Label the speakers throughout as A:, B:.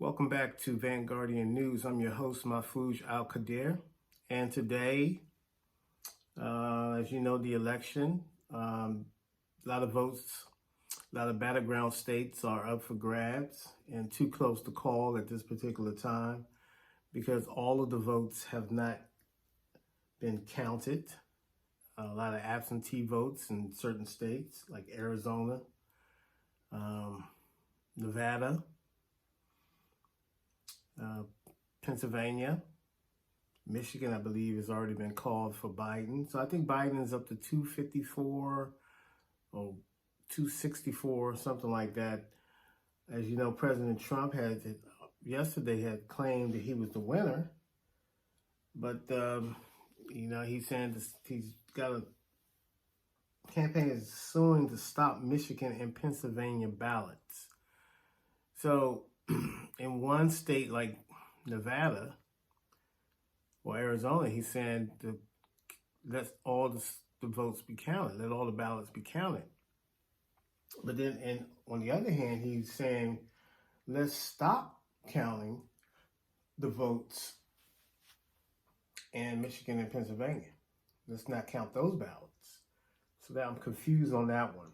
A: Welcome back to Vanguardian News. I'm your host, Mahfouz Al-Qadir. And today, as you know, the election, a lot of votes, a lot of battleground states are up for grabs and too close to call at this particular time because all of the votes have not been counted. A lot of absentee votes in certain states like Arizona, Nevada, Pennsylvania, Michigan, I believe, has already been called for Biden. So I think Biden is up to 254 or 264, something like that. As you know, President Trump yesterday had claimed that he was the winner. But, he's saying he's got a campaign is suing to stop Michigan and Pennsylvania ballots. So in one state like Nevada or Arizona, he's saying let all the votes be counted, let all the ballots be counted. But then, and on the other hand, he's saying let's stop counting the votes in Michigan and Pennsylvania. Let's not count those ballots. So that I'm confused on that one.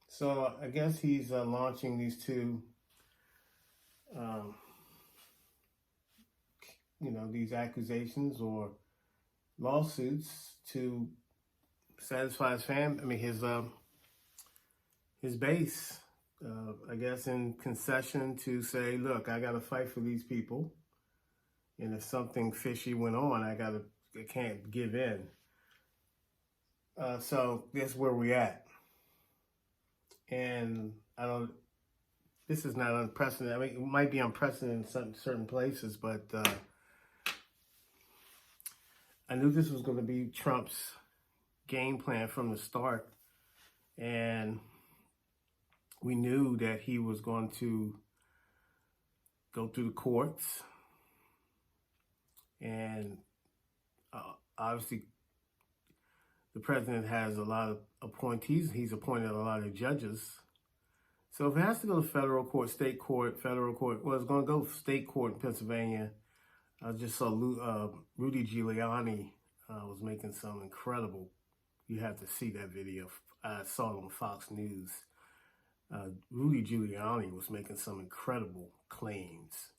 A: So I guess he's launching these two, these accusations or lawsuits to satisfy his base. I guess in concession to say, look, I got to fight for these people, and if something fishy went on, I can't give in. So that's where we're at. And this is not unprecedented. I mean, it might be unprecedented in certain places, but I knew this was going to be Trump's game plan from the start. And we knew that he was going to go through the courts. And obviously, the president has a lot of appointees. He's appointed a lot of judges. So if it has to go to federal court, state court, federal court, well, it's going to go state court in Pennsylvania. I just saw Rudy Giuliani was making some incredible, you have to see that video. I saw it on Fox News. Rudy Giuliani was making some incredible claims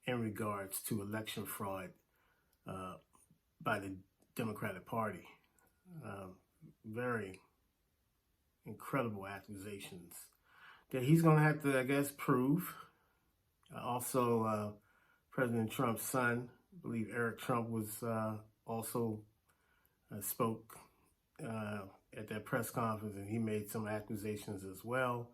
A: in regards to election fraud by the Democratic Party. Very incredible accusations that he's going to have to, I guess, prove. Also, President Trump's son, I believe Eric Trump, was also spoke at that press conference, and he made some accusations as well.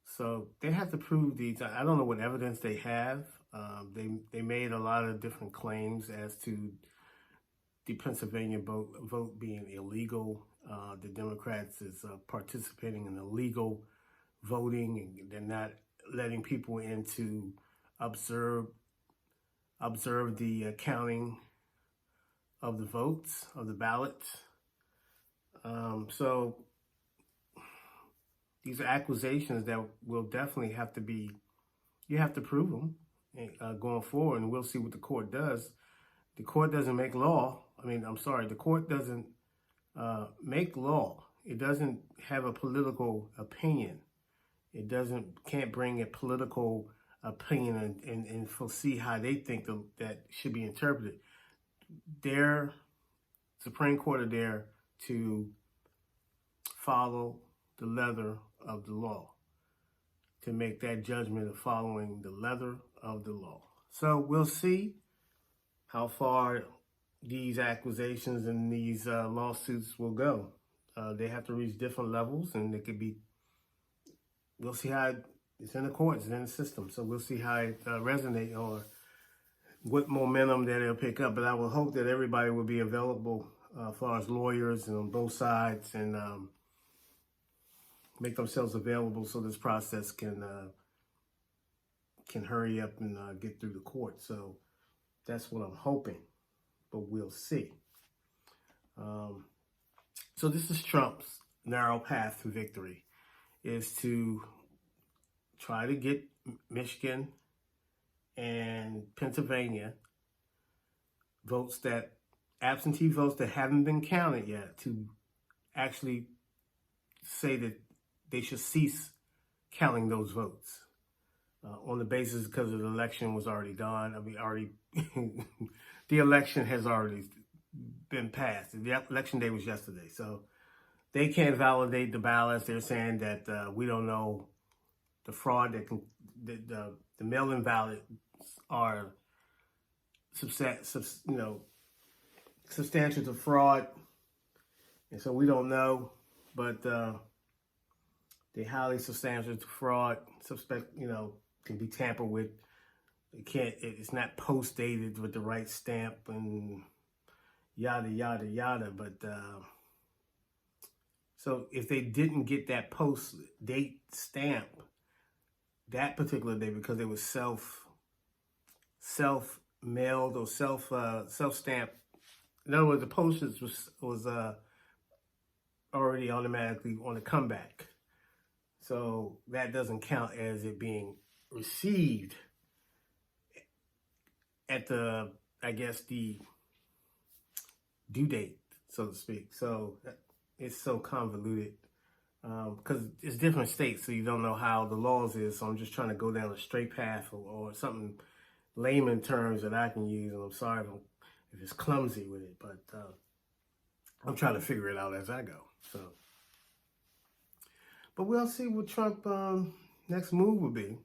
A: So they have to prove these. I don't know what evidence they have. They made a lot of different claims as to the Pennsylvania vote being illegal. The Democrats is participating in illegal voting, and they're not letting people in to observe the counting of the votes, of the ballots. So these are accusations that will definitely have to be, you have to prove them going forward, and we'll see what the court does. The court doesn't make law. The court doesn't make law. It doesn't have a political opinion. It can't bring a political opinion and foresee how they think that should be interpreted. Their Supreme Court are there to follow the letter of the law, to make that judgment of following the letter of the law. So we'll see how far these accusations and these lawsuits will go. They have to reach different levels, and we'll see how it's in the courts, it's in the system. So we'll see how it resonates or what momentum that it'll pick up. But I will hope that everybody will be available as far as lawyers and on both sides, and make themselves available so this process can hurry up and get through the court. So that's what I'm hoping, but we'll see. So this is Trump's narrow path to victory is to try to get Michigan and Pennsylvania absentee votes that haven't been counted yet, to actually say that they should cease counting those votes on the basis because the election was already done. I mean, the election has already been passed. The election day was yesterday, so they can't validate the ballots. They're saying that we don't know the fraud the mail-in ballots are substantial to fraud, and so we don't know. But they highly substantial to fraud. Can be tampered with. It's not post dated with the right stamp and yada yada yada. But so if they didn't get that post date stamp that particular day because it was self mailed or self stamped, in other words, the postage was already automatically on the comeback. So that doesn't count as it being received at the due date, so to speak. So it's so convoluted because it's different states, so you don't know how the laws is. So I'm just trying to go down a straight path or something layman terms that I can use. And I'm sorry if it's clumsy with it, but I'm trying to figure it out as I go. So, but we'll see what Trump next move will be.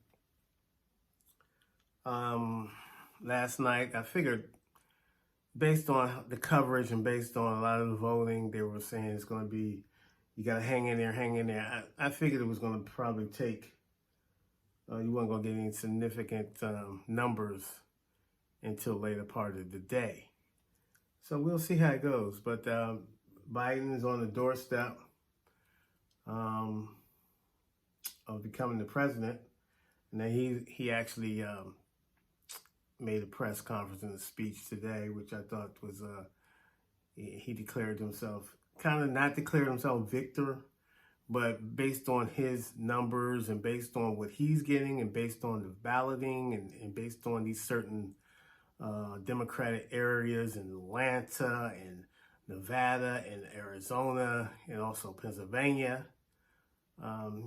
A: Last night, I figured, based on the coverage and based on a lot of the voting, they were saying it's going to be, you got to hang in there. I figured it was going to probably take, you weren't going to get any significant numbers until later part of the day. So we'll see how it goes. But Biden is on the doorstep of becoming the president. And then he actually made a press conference and a speech today, which I thought was, he declared himself, kind of not declared himself victor, but based on his numbers and based on what he's getting and based on the balloting and based on these certain Democratic areas in Atlanta and Nevada and Arizona and also Pennsylvania.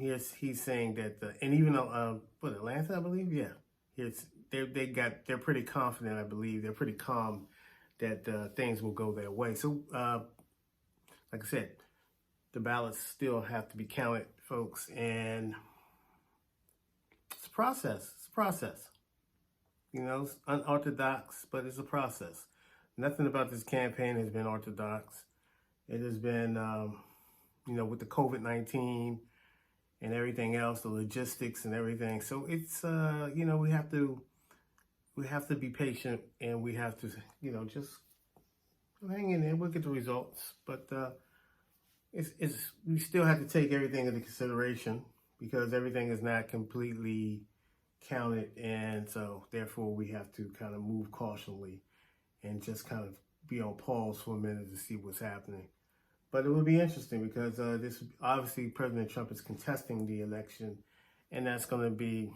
A: He's saying that, and even Atlanta, I believe, yeah. They're pretty confident, I believe. They're pretty calm that things will go their way. So, like I said, the ballots still have to be counted, folks, and it's a process. It's a process. It's unorthodox, but it's a process. Nothing about this campaign has been orthodox. It has been, with the COVID-19 and everything else, the logistics and everything. So it's, we have to be patient and we have to, just hang in there. We'll get the results, but we still have to take everything into consideration because everything is not completely counted, and so therefore we have to kind of move cautiously and just kind of be on pause for a minute to see what's happening. But it will be interesting because obviously President Trump is contesting the election, and that's going to be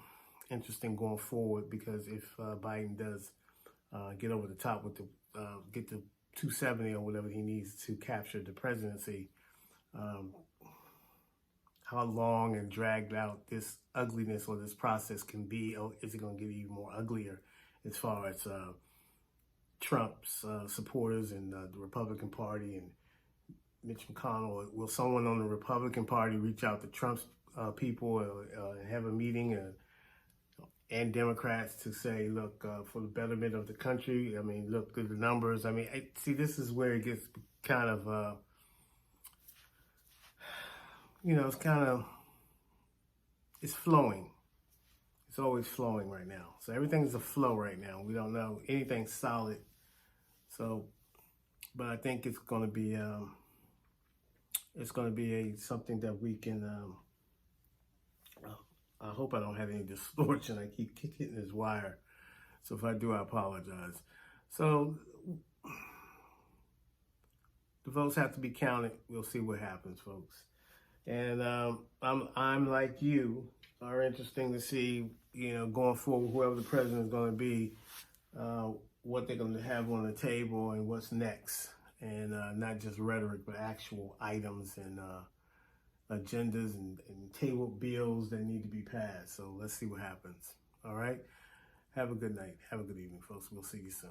A: interesting going forward because if Biden does get over the top with get the 270 or whatever he needs to capture the presidency, how long and dragged out this ugliness or this process can be, or is it going to get even more uglier as far as Trump's supporters and the Republican Party and Mitch McConnell? Will someone on the Republican Party reach out to Trump's people and have a meeting and Democrats to say, look, for the betterment of the country, look at the numbers. See, this is where it gets kind of, it's flowing. It's always flowing right now. So everything's a flow right now. We don't know anything solid. So, but I think it's going to be, something that we can, I hope I don't have any distortion. I keep hitting this wire. So if I do, I apologize. So the votes have to be counted. We'll see what happens, folks. And I'm like you, are interesting to see, going forward, whoever the president is going to be, what they're going to have on the table and what's next. And not just rhetoric, but actual items and agendas and table bills that need to be passed. So let's see what happens. All right. Have a good night. Have a good evening, folks. We'll see you soon.